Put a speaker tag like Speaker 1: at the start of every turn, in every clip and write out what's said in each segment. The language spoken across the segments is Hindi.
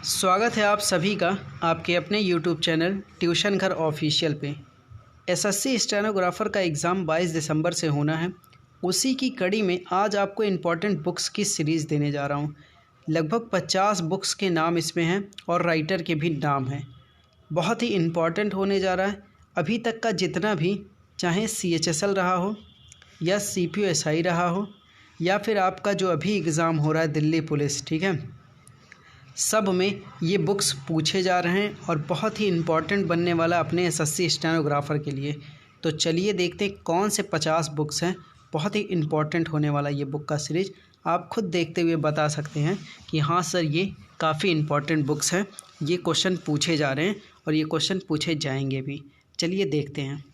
Speaker 1: स्वागत है आप सभी का आपके अपने YouTube चैनल ट्यूशन घर ऑफिशियल पे। एसएससी स्टेनोग्राफ़र का एग्ज़ाम 22 दिसंबर से होना है। उसी की कड़ी में आज आपको इम्पॉर्टेंट बुक्स की सीरीज़ देने जा रहा हूँ। लगभग 50 बुक्स के नाम इसमें हैं और राइटर के भी नाम हैं। बहुत ही इम्पॉर्टेंट होने जा रहा है। अभी तक का जितना भी, चाहे CHSL रहा हो या CPO रहा हो या फिर आपका जो अभी एग्ज़ाम हो रहा है दिल्ली पुलिस, ठीक है, सब में ये बुक्स पूछे जा रहे हैं और बहुत ही इम्पॉर्टेंट बनने वाला अपने एसएससी स्टेनोग्राफ़र के लिए। तो चलिए देखते हैं कौन से 50 बुक्स हैं। बहुत ही इम्पॉर्टेंट होने वाला ये बुक का सीरीज़। आप खुद देखते हुए बता सकते हैं कि हाँ सर, ये काफ़ी इम्पॉर्टेंट बुक्स हैं, ये क्वेश्चन पूछे जा रहे हैं और ये क्वेश्चन पूछे जाएंगे भी। चलिए देखते हैं।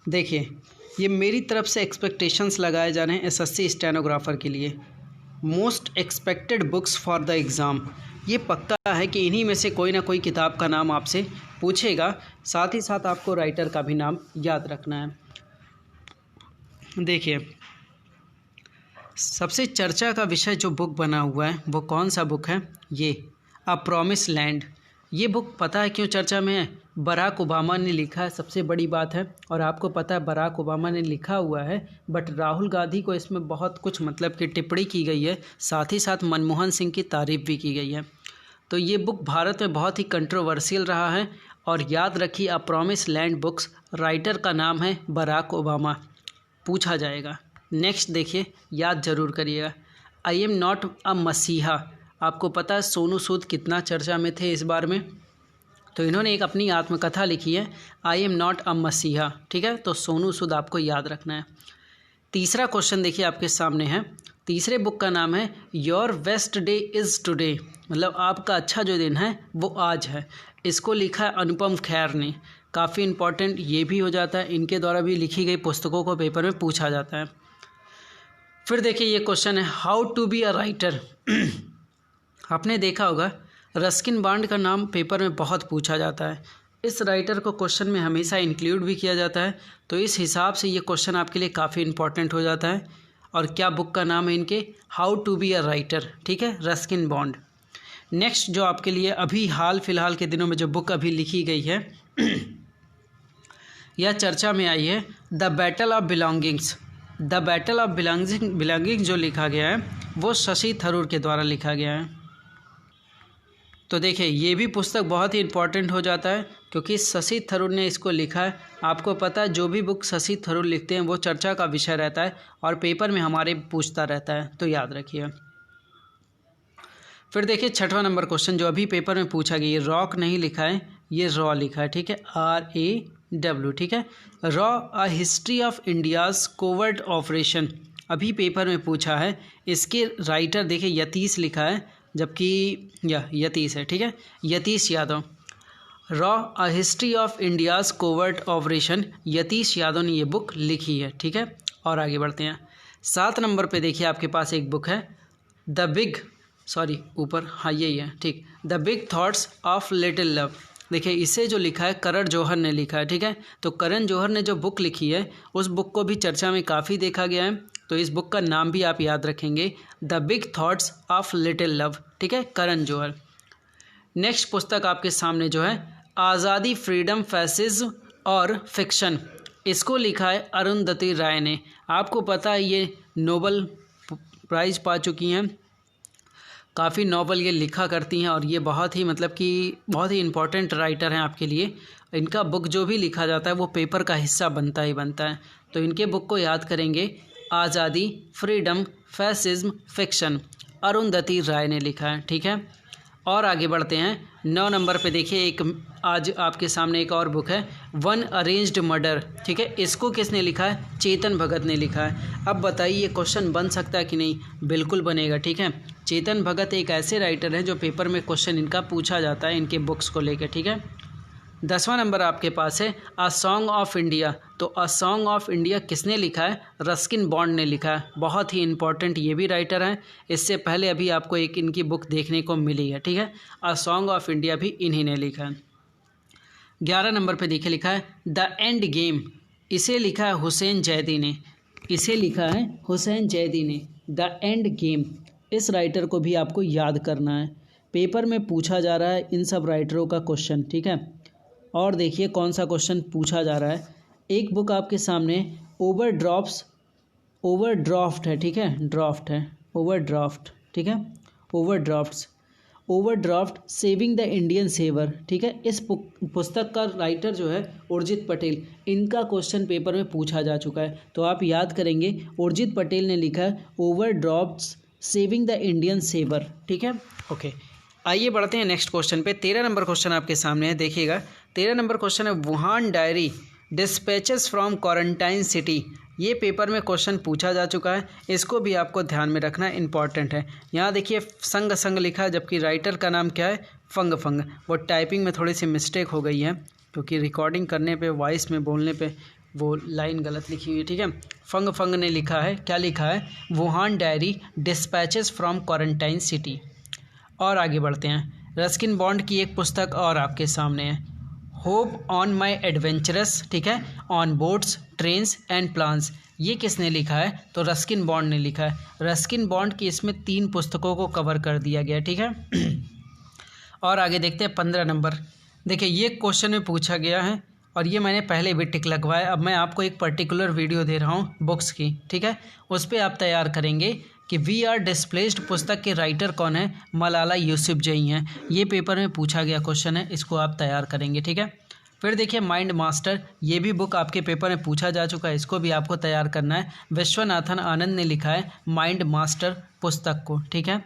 Speaker 1: देखिए, ये मेरी तरफ से एक्सपेक्टेशंस लगाए जा रहे हैं एसएससी स्टेनोग्राफ़र के लिए। Most expected books for the exam. ये पक्का है कि इन्हीं में से कोई ना कोई किताब का नाम आपसे पूछेगा। साथ ही साथ आपको राइटर का भी नाम याद रखना है। देखिए, सबसे चर्चा का विषय जो बुक बना हुआ है वो कौन सा बुक है? ये अ प्रॉमिस लैंड। ये बुक पता है क्यों चर्चा में है? बराक ओबामा ने लिखा है, सबसे बड़ी बात है। और आपको पता है बराक ओबामा ने लिखा हुआ है, बट राहुल गांधी को इसमें बहुत कुछ मतलब कि टिप्पणी की गई है। साथ ही साथ मनमोहन सिंह की तारीफ़ भी की गई है। तो ये बुक भारत में बहुत ही कंट्रोवर्शियल रहा है। और याद रखिए, a promise land books, writer का नाम है बराक ओबामा। पूछा जाएगा। नेक्स्ट देखिए, याद ज़रूर करिएगा, आई एम नॉट अ मसीहा। आपको पता है सोनू सूद कितना चर्चा में थे इस बार में। तो इन्होंने एक अपनी आत्मकथा लिखी है, आई एम नॉट अ मसीहा। ठीक है, तो सोनू सूद आपको याद रखना है। तीसरा क्वेश्चन देखिए आपके सामने है। तीसरे बुक का नाम है your best day is today, मतलब आपका अच्छा जो दिन है वो आज है। इसको लिखा है अनुपम खेर ने। काफ़ी इम्पोर्टेंट ये भी हो जाता है, इनके द्वारा भी लिखी गई पुस्तकों को पेपर में पूछा जाता है। फिर देखिए ये क्वेश्चन है, how to be a writer. आपने देखा होगा रस्किन बॉन्ड का नाम पेपर में बहुत पूछा जाता है। इस राइटर को क्वेश्चन में हमेशा इंक्लूड भी किया जाता है। तो इस हिसाब से ये क्वेश्चन आपके लिए काफ़ी इंपॉर्टेंट हो जाता है। और क्या बुक का नाम है इनके? How to be a writer. ठीक है, रस्किन बॉन्ड। नेक्स्ट जो आपके लिए अभी हाल फिलहाल के दिनों में जो बुक अभी लिखी गई है यह चर्चा में आई है, the battle of belongings. The battle of belongings जो लिखा गया है वो शशि थरूर के द्वारा लिखा गया है। तो देखिए ये भी पुस्तक बहुत ही इम्पॉर्टेंट हो जाता है क्योंकि शशि थरूर ने इसको लिखा है। आपको पता है जो भी बुक शशि थरूर लिखते हैं वो चर्चा का विषय रहता है और पेपर में हमारे पूछता रहता है, तो याद रखिए। फिर देखिए छठवां नंबर क्वेश्चन जो अभी पेपर में पूछा गया, ये रॉक नहीं लिखा है, ये रॉ लिखा है। ठीक है, RAW। ठीक है, raw a history of India's covert operation, अभी पेपर में पूछा है। इसके राइटर देखिए यतीश लिखा है, जबकि यतीश है। ठीक है, Yatish Yadav. Raw a history of India's covert operation, Yatish Yadav ने ये बुक लिखी है। ठीक है, और आगे बढ़ते हैं। 7 नंबर पे देखिए आपके पास एक बुक है, यही है। ठीक, the big thoughts of little love. देखिए इसे जो लिखा है करण जौहर ने लिखा है। ठीक है, तो करण जौहर ने जो बुक लिखी है उस बुक को भी चर्चा में काफ़ी देखा गया है। तो इस बुक का नाम भी आप याद रखेंगे, the big thoughts of little love. ठीक है, करण जौहर। नेक्स्ट पुस्तक आपके सामने जो है, आज़ादी, फ्रीडम, फैसिज्म और फिक्शन। इसको लिखा है अरुंधति राय ने। आपको पता है ये नोबेल प्राइज़ पा चुकी हैं, काफ़ी नॉवल ये लिखा करती हैं और ये बहुत ही बहुत ही इम्पोर्टेंट राइटर हैं आपके लिए। इनका बुक जो भी लिखा जाता है वो पेपर का हिस्सा बनता ही बनता है। तो इनके बुक को याद करेंगे, आज़ादी, फ्रीडम, फैसिज्म, फिक्शन, अरुंधति राय ने लिखा है। ठीक है, और आगे बढ़ते हैं। 9 नंबर पे देखिए एक आज आपके सामने एक और बुक है, वन अरेंज्ड मर्डर। ठीक है, इसको किसने लिखा है? चेतन भगत ने लिखा है। अब बताइए ये क्वेश्चन बन सकता है कि नहीं? बिल्कुल बनेगा। ठीक है, चेतन भगत एक ऐसे राइटर हैं जो पेपर में क्वेश्चन इनका पूछा जाता है, इनके बुक्स को लेकर। ठीक है, 10वां नंबर आपके पास है अ सॉन्ग ऑफ इंडिया। तो अ सॉन्ग ऑफ इंडिया किसने लिखा है? रस्किन बॉन्ड ने लिखा है। बहुत ही इंपॉर्टेंट ये भी राइटर हैं। इससे पहले अभी आपको एक इनकी बुक देखने को मिली है। ठीक है, अ सॉन्ग ऑफ इंडिया भी इन्हीं ने लिखा है। 11 नंबर पे देखिए लिखा है द एंड गेम। इसे लिखा है हुसैन जैदी ने। The end game. इस राइटर को भी आपको याद करना है। पेपर में पूछा जा रहा है इन सब राइटरों का क्वेश्चन, ठीक है। और देखिए कौन सा क्वेश्चन पूछा जा रहा है। एक बुक आपके सामने ओवरड्राफ्ट है, ठीक है, ड्राफ्ट है, ओवरड्राफ्ट, ठीक है, overdraft saving the Indian saver, ठीक है। इस पुस्तक का राइटर जो है उर्जित पटेल, इनका क्वेश्चन पेपर में पूछा जा चुका है। तो आप याद करेंगे उर्जित पटेल ने लिखा है overdraft saving the Indian saver, ठीक है। ओके, आइए बढ़ते हैं नेक्स्ट क्वेश्चन पे। 13 नंबर क्वेश्चन आपके सामने है, देखिएगा। 13 नंबर क्वेश्चन है Wuhan diary dispatches from quarantine city. ये पेपर में क्वेश्चन पूछा जा चुका है, इसको भी आपको ध्यान में रखना इंपॉर्टेंट है। यहाँ देखिए संग लिखा है, जबकि राइटर का नाम क्या है, फंग। वो टाइपिंग में थोड़ी सी मिस्टेक हो गई है, क्योंकि रिकॉर्डिंग करने पे वॉइस में बोलने पे वो लाइन गलत लिखी हुई है, ठीक है। फंग ने लिखा है, क्या लिखा है, Wuhan diary dispatches from quarantine city. और आगे बढ़ते हैं। रस्किन बॉन्ड की एक पुस्तक और आपके सामने है, होप ऑन माई एडवेंचरस, ठीक है, on boats trains and plans. ये किसने लिखा है, तो रस्किन बॉन्ड ने लिखा है। रस्किन बॉन्ड की इसमें 3 पुस्तकों को कवर कर दिया गया, ठीक है। और आगे देखते हैं 15 नंबर। देखिए ये क्वेश्चन में पूछा गया है और ये मैंने पहले भी टिक लगवाया। अब मैं आपको एक पर्टिकुलर वीडियो दे रहा हूँ बुक्स की, ठीक है, उस पर आप तैयार करेंगे कि वी आर डिस्प्लेस्ड पुस्तक के राइटर कौन है, मलाला यूसुफजई हैं। ये पेपर में पूछा गया क्वेश्चन है, इसको आप तैयार करेंगे, ठीक है। फिर देखिए माइंड मास्टर, ये भी बुक आपके पेपर में पूछा जा चुका है, इसको भी आपको तैयार करना है। विश्वनाथन आनंद ने लिखा है माइंड मास्टर पुस्तक को, ठीक है।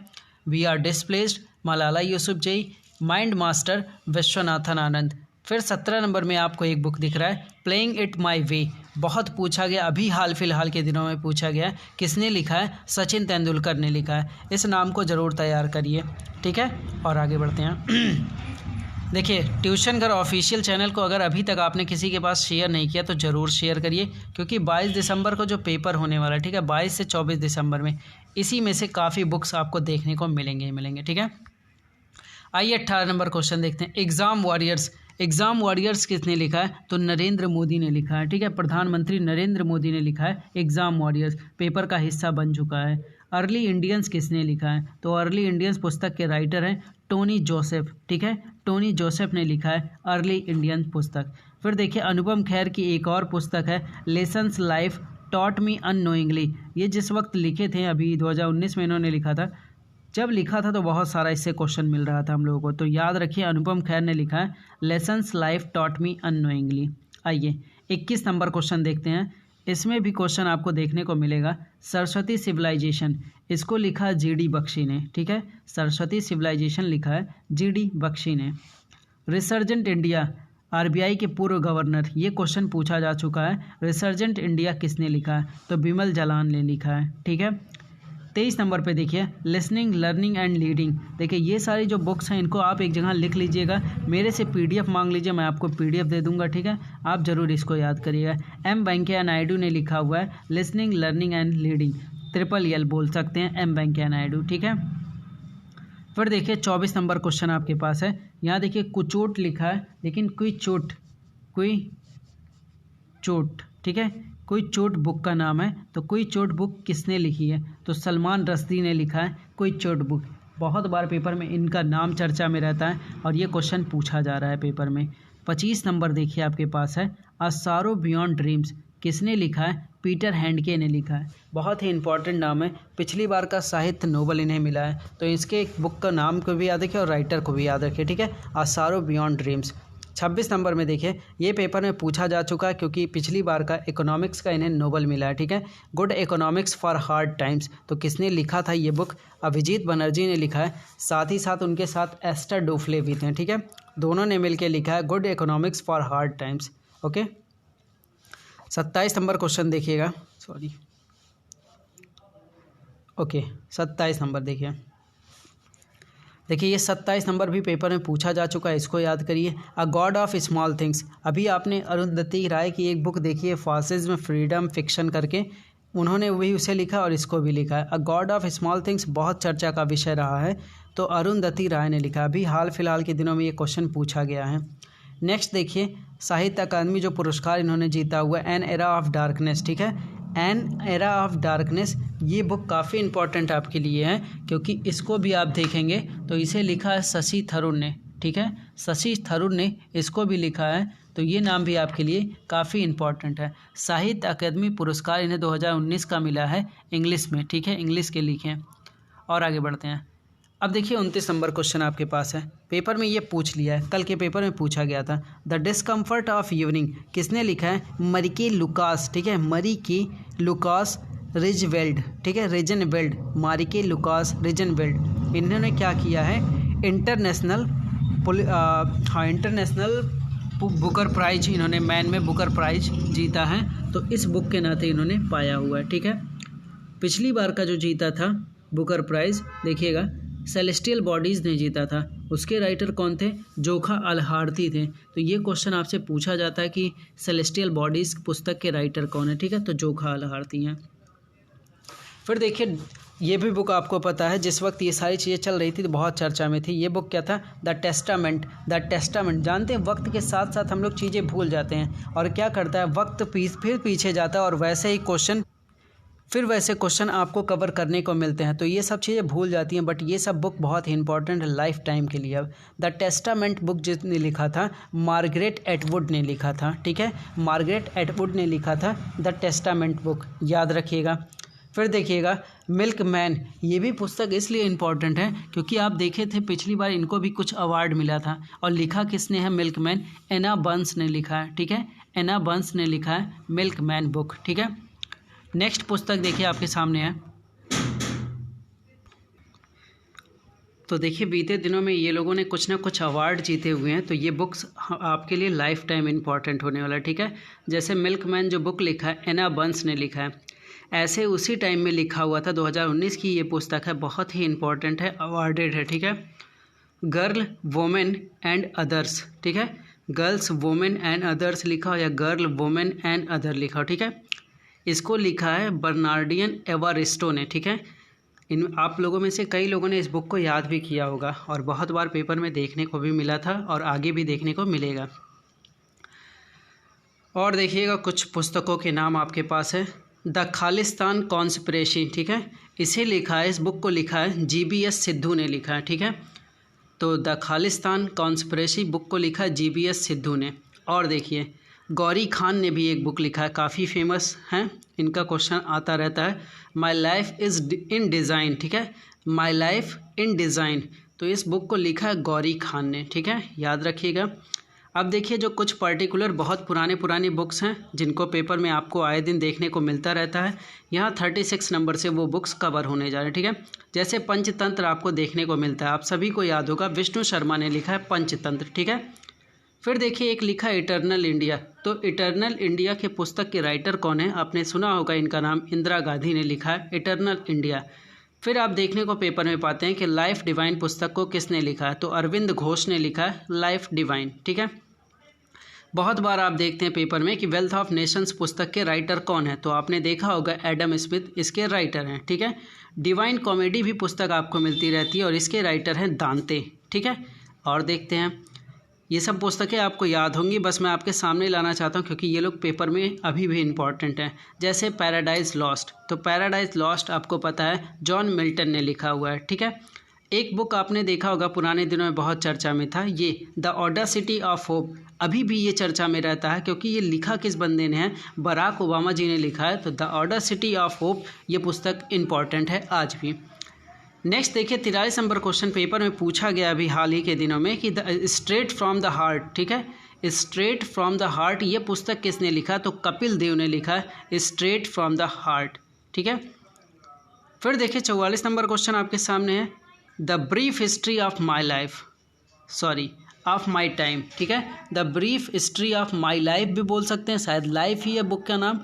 Speaker 1: We are displaced Malala Yousafzai, mind master Viswanathan Anand. फिर 17 नंबर में आपको एक बुक दिख रहा है प्लेइंग इट माई वे। बहुत पूछा गया, अभी हाल फिलहाल के दिनों में पूछा गया, किसने लिखा है, सचिन तेंदुलकर ने लिखा है। इस नाम को ज़रूर तैयार करिए, ठीक है। और आगे बढ़ते हैं। देखिए ट्यूशन घर ऑफिशियल चैनल को अगर अभी तक आपने किसी के पास शेयर नहीं किया तो ज़रूर शेयर करिए, क्योंकि 22 दिसंबर को जो पेपर होने वाला है, ठीक है, 22 से 24 दिसंबर में, इसी में से काफ़ी बुक्स आपको देखने को मिलेंगे, ठीक है। आइए 18 नंबर क्वेश्चन देखते हैं। एग्ज़ाम वॉरियर्स किसने लिखा है, तो नरेंद्र मोदी ने लिखा है, ठीक है। प्रधानमंत्री नरेंद्र मोदी ने लिखा है एग्ज़ाम वॉरियर्स, पेपर का हिस्सा बन चुका है। अर्ली इंडियंस किसने लिखा है, तो अर्ली इंडियंस पुस्तक के राइटर हैं टोनी जोसेफ, ठीक है, टोनी जोसेफ ने लिखा है अर्ली इंडियन पुस्तक। फिर देखिए अनुपम खेर की एक और पुस्तक है lessons life taught me unknowingly. ये जिस वक्त लिखे थे, अभी 2019 में इन्होंने लिखा था, जब लिखा था तो बहुत सारा इससे क्वेश्चन मिल रहा था हम लोगों को। तो याद रखिए अनुपम खेर ने लिखा है lessons life taught me unknowingly. आइए 21 नंबर क्वेश्चन देखते हैं। इसमें भी क्वेश्चन आपको देखने को मिलेगा सरस्वती सिविलाइजेशन, इसको लिखा जीडी बख्शी ने, ठीक है, सरस्वती सिविलाइजेशन लिखा है जीडी बख्शी ने। रिसर्जेंट इंडिया, आरबीआई के पूर्व गवर्नर, ये क्वेश्चन पूछा जा चुका है, रिसर्जेंट इंडिया किसने लिखा है, तो बिमल जालान ने लिखा है, ठीक है। 23 नंबर पे देखिए लिसनिंग लर्निंग एंड लीडिंग। देखिए ये सारी जो बुक्स हैं इनको आप एक जगह लिख लीजिएगा, मेरे से पीडीएफ मांग लीजिए, मैं आपको पीडीएफ दे दूंगा, ठीक है। आप ज़रूर इसको याद करिएगा। एम वेंकैया नायडू ने लिखा हुआ है listening learning and leading, LLL बोल सकते हैं, एम वेंकैया नायडू, ठीक है। फिर देखिए 24 नंबर क्वेश्चन आपके पास है। यहाँ देखिए कुचोट लिखा है, लेकिन कोई चोट, ठीक है, कोई चोट बुक का नाम है। तो कोई चोट बुक किसने लिखी है, तो सलमान रश्दी ने लिखा है कोई चोट बुक। बहुत बार पेपर में इनका नाम चर्चा में रहता है और ये क्वेश्चन पूछा जा रहा है पेपर में। 25 नंबर देखिए आपके पास है अ सॉरो बियॉन्ड ड्रीम्स, किसने लिखा है, पीटर हैंडके ने लिखा है। बहुत ही इंपॉर्टेंट नाम है, पिछली बार का साहित्य नोबेल इन्हें मिला है, तो इसके बुक का नाम को भी याद रखिए और राइटर को भी याद रखिए, ठीक है, अ सॉरो बियॉन्ड ड्रीम्स। 26 नंबर में देखिए ये पेपर में पूछा जा चुका है, क्योंकि पिछली बार का इकोनॉमिक्स का इन्हें नोबेल मिला है, ठीक है, good economics for hard times. तो किसने लिखा था ये बुक, अभिजीत बनर्जी ने लिखा है, साथ ही साथ उनके साथ एस्टर डुफ्ले भी थे, ठीक है, दोनों ने मिलकर लिखा है good economics for hard times. Okay 27 number question देखिएगा, ओके 27 नंबर देखिए ये 27 नंबर भी पेपर में पूछा जा चुका है, इसको याद करिए। अ गॉड ऑफ स्मॉल थिंग्स, अभी आपने अरुंधति राय की एक बुक देखी है फासिज्म फ्रीडम फिक्शन करके, उन्होंने वही उसे लिखा और इसको भी लिखा है। अ गॉड ऑफ स्मॉल थिंग्स बहुत चर्चा का विषय रहा है, तो अरुंधति राय ने लिखा। अभी हाल फिलहाल के दिनों में ये क्वेश्चन पूछा गया है। नेक्स्ट देखिए साहित्य अकादमी जो पुरस्कार इन्होंने जीता हुआ एन एरा ऑफ डार्कनेस, ठीक है, एन एरा ऑफ डार्कनेस ये बुक काफ़ी इम्पोर्टेंट आपके लिए है, क्योंकि इसको भी आप देखेंगे तो इसे लिखा है शशि थरूर ने, ठीक है, शशि थरूर ने इसको भी लिखा है, तो ये नाम भी आपके लिए काफ़ी इम्पोर्टेंट है। साहित्य अकादमी पुरस्कार इन्हें 2019 का मिला है इंग्लिश में, ठीक है, इंग्लिश के लिखे हैं। और आगे बढ़ते हैं। अब देखिए 29 नंबर क्वेश्चन आपके पास है, पेपर में ये पूछ लिया है, कल के पेपर में पूछा गया था। द डिस्कम्फर्ट ऑफ इवनिंग किसने लिखा है? मरिके लुकास, ठीक है, मरिके लुकास रिजवेल्ड, ठीक है, रिजनवेल्ड, मारिके लुकास रिजनवेल्ड। इन्होंने क्या किया है? इंटरनेशनल बुकर प्राइज, इन्होंने मैन में बुकर प्राइज जीता है, तो इस बुक के नाते इन्होंने पाया हुआ है, ठीक है। पिछली बार का जो जीता था बुकर प्राइज, देखिएगा सेलेस्टियल बॉडीज़ ने जीता था, उसके राइटर कौन थे? जोखा अल-हारती थे। तो ये क्वेश्चन आपसे पूछा जाता है कि सेलेस्टियल बॉडीज़ पुस्तक के राइटर कौन है, ठीक है, तो जोखा अल-हारती हैं। फिर देखिए ये भी बुक आपको पता है, जिस वक्त ये सारी चीज़ें चल रही थी तो बहुत चर्चा में थी। ये बुक क्या था? The testament. द टेस्टामेंट, जानते हैं वक्त के साथ साथ हम लोग चीज़ें भूल जाते हैं, और क्या करता है वक्त फिर पीछे जाता है, और वैसे क्वेश्चन आपको कवर करने को मिलते हैं, तो ये सब चीज़ें भूल जाती हैं। बट ये सब बुक बहुत ही इंपॉर्टेंट है लाइफ टाइम के लिए। अब द टेस्टामेंट बुक जिसने लिखा था, मार्गरेट एटवुड ने लिखा था, ठीक है, मार्गरेट एटवुड ने लिखा था द टेस्टामेंट बुक, याद रखिएगा। फिर देखिएगा मिल्कमैन, ये भी पुस्तक इसलिए इम्पॉर्टेंट है क्योंकि आप देखे थे पिछली बार इनको भी कुछ अवार्ड मिला था, और लिखा किसने है? मिल्कमैन, एना बर्न्स ने लिखा है, ठीक है, एना बर्न्स ने लिखा है मिल्कमैन बुक, ठीक है। नेक्स्ट पुस्तक देखिए आपके सामने है, तो देखिए बीते दिनों में ये लोगों ने कुछ ना कुछ अवार्ड जीते हुए हैं, तो ये बुक्स आपके लिए लाइफ टाइम इम्पॉर्टेंट होने वाला, ठीक है। जैसे मिल्कमैन जो बुक लिखा है एना बर्न्स ने लिखा है, ऐसे उसी टाइम में लिखा हुआ था, 2019 की ये पुस्तक है, बहुत ही इम्पॉर्टेंट है, अवार्डेड है, ठीक है। गर्ल वोमेन एंड अदर्स, ठीक है, गर्ल्स वोमेन एंड अदर्स लिखा हो या गर्ल वोमेन एंड अदर लिखा हो, ठीक है। इसको लिखा है बर्नार्डियन एवारिस्टो ने, ठीक है। इन आप लोगों में से कई लोगों ने इस बुक को याद भी किया होगा, और बहुत बार पेपर में देखने को भी मिला था, और आगे भी देखने को मिलेगा। और देखिएगा कुछ पुस्तकों के नाम आपके पास है। द खालिस्तान कॉन्स्पिरेसी, ठीक है, इसे लिखा है, इस बुक को लिखा है GBS सिद्धू ने लिखा है, ठीक है। तो द खालिस्तान कॉन्स्पिरेसी बुक को लिखा है GBS सिद्धू ने। और देखिए गौरी खान ने भी एक बुक लिखा है, काफ़ी फेमस है, इनका क्वेश्चन आता रहता है, my life is in design, ठीक है, माई लाइफ इन डिज़ाइन, तो इस बुक को लिखा है गौरी खान ने, ठीक है, याद रखिएगा। अब देखिए जो कुछ पर्टिकुलर बहुत पुरानी बुक्स हैं जिनको पेपर में आपको आए दिन देखने को मिलता रहता है, यहाँ 36 नंबर से वो बुक्स कवर होने जा रहे हैं, ठीक है। जैसे पंचतंत्र आपको देखने को मिलता है, आप सभी को याद होगा, विष्णु शर्मा ने लिखा है पंचतंत्र, ठीक है। फिर देखिए एक लिखा है इटर्नल इंडिया, तो इटर्नल इंडिया के पुस्तक के राइटर कौन है? आपने सुना होगा इनका नाम, इंदिरा गांधी ने लिखा है इटर्नल इंडिया। फिर आप देखने को पेपर में पाते हैं कि लाइफ डिवाइन पुस्तक को किसने लिखा है? तो अरविंद घोष ने लिखा है लाइफ डिवाइन, ठीक है। बहुत बार आप देखते हैं पेपर में कि वेल्थ ऑफ नेशंस पुस्तक के राइटर कौन है, तो आपने देखा होगा एडम स्मिथ इसके राइटर हैं, ठीक है। डिवाइन कॉमेडी भी पुस्तक आपको मिलती रहती है, और इसके राइटर हैं दांते, ठीक है। और देखते हैं, ये सब पुस्तकें आपको याद होंगी, बस मैं आपके सामने लाना चाहता हूँ क्योंकि ये लोग पेपर में अभी भी इम्पॉर्टेंट हैं। जैसे पैराडाइज लॉस्ट, तो पैराडाइज लॉस्ट आपको पता है जॉन मिल्टन ने लिखा हुआ है, ठीक है। एक बुक आपने देखा होगा पुराने दिनों में बहुत चर्चा में था, ये द ऑडेसिटी ऑफ होप, अभी भी ये चर्चा में रहता है क्योंकि ये लिखा किस बंदे ने है? बराक ओबामा जी ने लिखा है, तो द ऑडेसिटी ऑफ होप ये पुस्तक इम्पॉर्टेंट है आज भी। नेक्स्ट देखिए 43 नंबर क्वेश्चन पेपर में पूछा गया अभी हाल ही के दिनों में कि the straight from the heart, ठीक है, स्ट्रेट फ्रॉम द हार्ट ये पुस्तक किसने लिखा? तो कपिल देव ने लिखा है स्ट्रेट फ्रॉम द हार्ट, ठीक है। फिर देखिए 44 नंबर क्वेश्चन आपके सामने है, the brief history of my life, sorry of my time, ठीक है, the brief history of my life भी बोल सकते हैं, शायद लाइफ ही है बुक का नाम,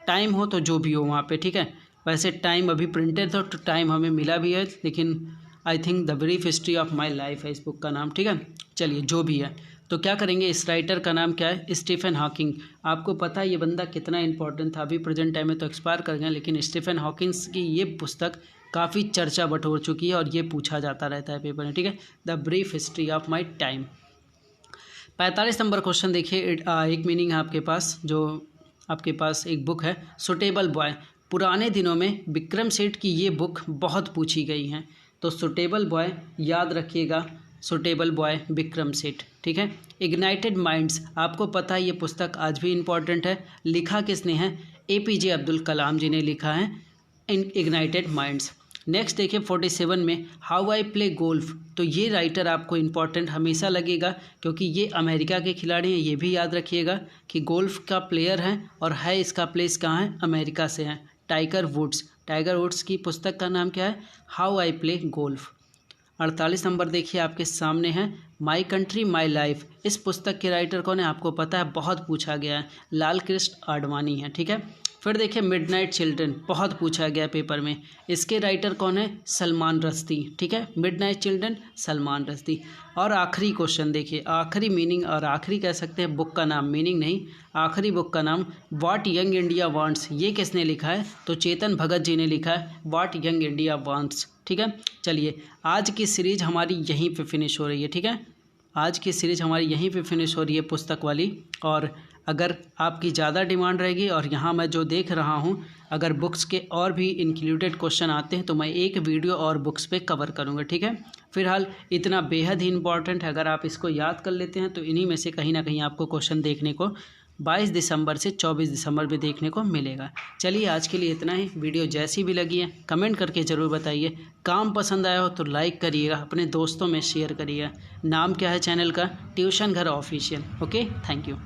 Speaker 1: टाइम हो तो जो भी हो वहाँ पे, ठीक है। वैसे टाइम अभी प्रिंटेड था तो टाइम हमें मिला भी है, लेकिन I think the brief history of my life है इस बुक का नाम, ठीक है। चलिए जो भी है, तो क्या करेंगे, इस राइटर का नाम क्या है? Stephen Hawking. आपको पता है ये बंदा कितना इंपॉर्टेंट था, अभी प्रेजेंट टाइम में तो एक्सपायर कर गया, लेकिन स्टीफन हॉकिंग्स की ये पुस्तक काफ़ी चर्चा बटोर चुकी है और ये पूछा जाता रहता है पेपर में, ठीक है, the brief history of my time. 45 number question देखिए, एक मीनिंग है आपके पास, जो आपके पास एक बुक है सुटेबल बॉय, पुराने दिनों में विक्रम सेठ की ये बुक बहुत पूछी गई हैं। तो सुटेबल बॉय याद रखिएगा, सुटेबल बॉय विक्रम सेठ, ठीक है। इग्नाइटेड माइंड्स, आपको पता है ये पुस्तक आज भी इम्पॉर्टेंट है। लिखा किसने है? APJ अब्दुल कलाम जी ने लिखा है इग्नाइटेड माइंड्स। नेक्स्ट देखिए 47 में हाउ आई प्ले गोल्फ। तो ये राइटर आपको इम्पॉर्टेंट हमेशा लगेगा क्योंकि ये अमेरिका के खिलाड़ी हैं। ये भी याद रखिएगा कि गोल्फ का प्लेयर है और है इसका प्लेस कहाँ है? अमेरिका से है। टाइगर वुड्स, टाइगर वुड्स की पुस्तक का नाम क्या है? How I play golf. 48 number देखिए आपके सामने है माई कंट्री माई लाइफ। इस पुस्तक के राइटर कौन है? आपको पता है, बहुत पूछा गया है, लाल कृष्ण आडवाणी है, ठीक है। फिर देखिए मिडनाइट चिल्ड्रन, बहुत पूछा गया पेपर में। इसके राइटर कौन है? सलमान रश्दी, ठीक है। Midnight children Salman Rushdie. और आखिरी क्वेश्चन देखिए, आखिरी मीनिंग, और आखिरी कह सकते हैं बुक का नाम, मीनिंग नहीं, आखिरी बुक का नाम व्हाट यंग इंडिया वांट्स। ये किसने लिखा है? तो चेतन भगत जी ने लिखा है व्हाट यंग इंडिया वांट्स, ठीक है। चलिए आज की सीरीज हमारी यहीं पे फिनिश हो रही है, ठीक है। आज की सीरीज हमारी यहीं पे फिनिश हो रही है पुस्तक वाली। और अगर आपकी ज़्यादा डिमांड रहेगी और यहाँ मैं जो देख रहा हूँ, अगर बुक्स के और भी इंक्लूडेड क्वेश्चन आते हैं तो मैं एक वीडियो और बुक्स पे कवर करूँगा, ठीक है। फिलहाल इतना बेहद ही इंपॉर्टेंट है, अगर आप इसको याद कर लेते हैं तो इन्हीं में से कहीं ना कहीं आपको क्वेश्चन देखने को 22 दिसंबर से 24 दिसंबर में देखने को मिलेगा। चलिए आज के लिए इतना ही। वीडियो जैसी भी लगी है कमेंट करके ज़रूर बताइए। काम पसंद आया हो तो लाइक करिएगा, अपने दोस्तों में शेयर करिएगा। नाम क्या है चैनल का? ट्यूशन घर ऑफिशियल। Okay, thank you.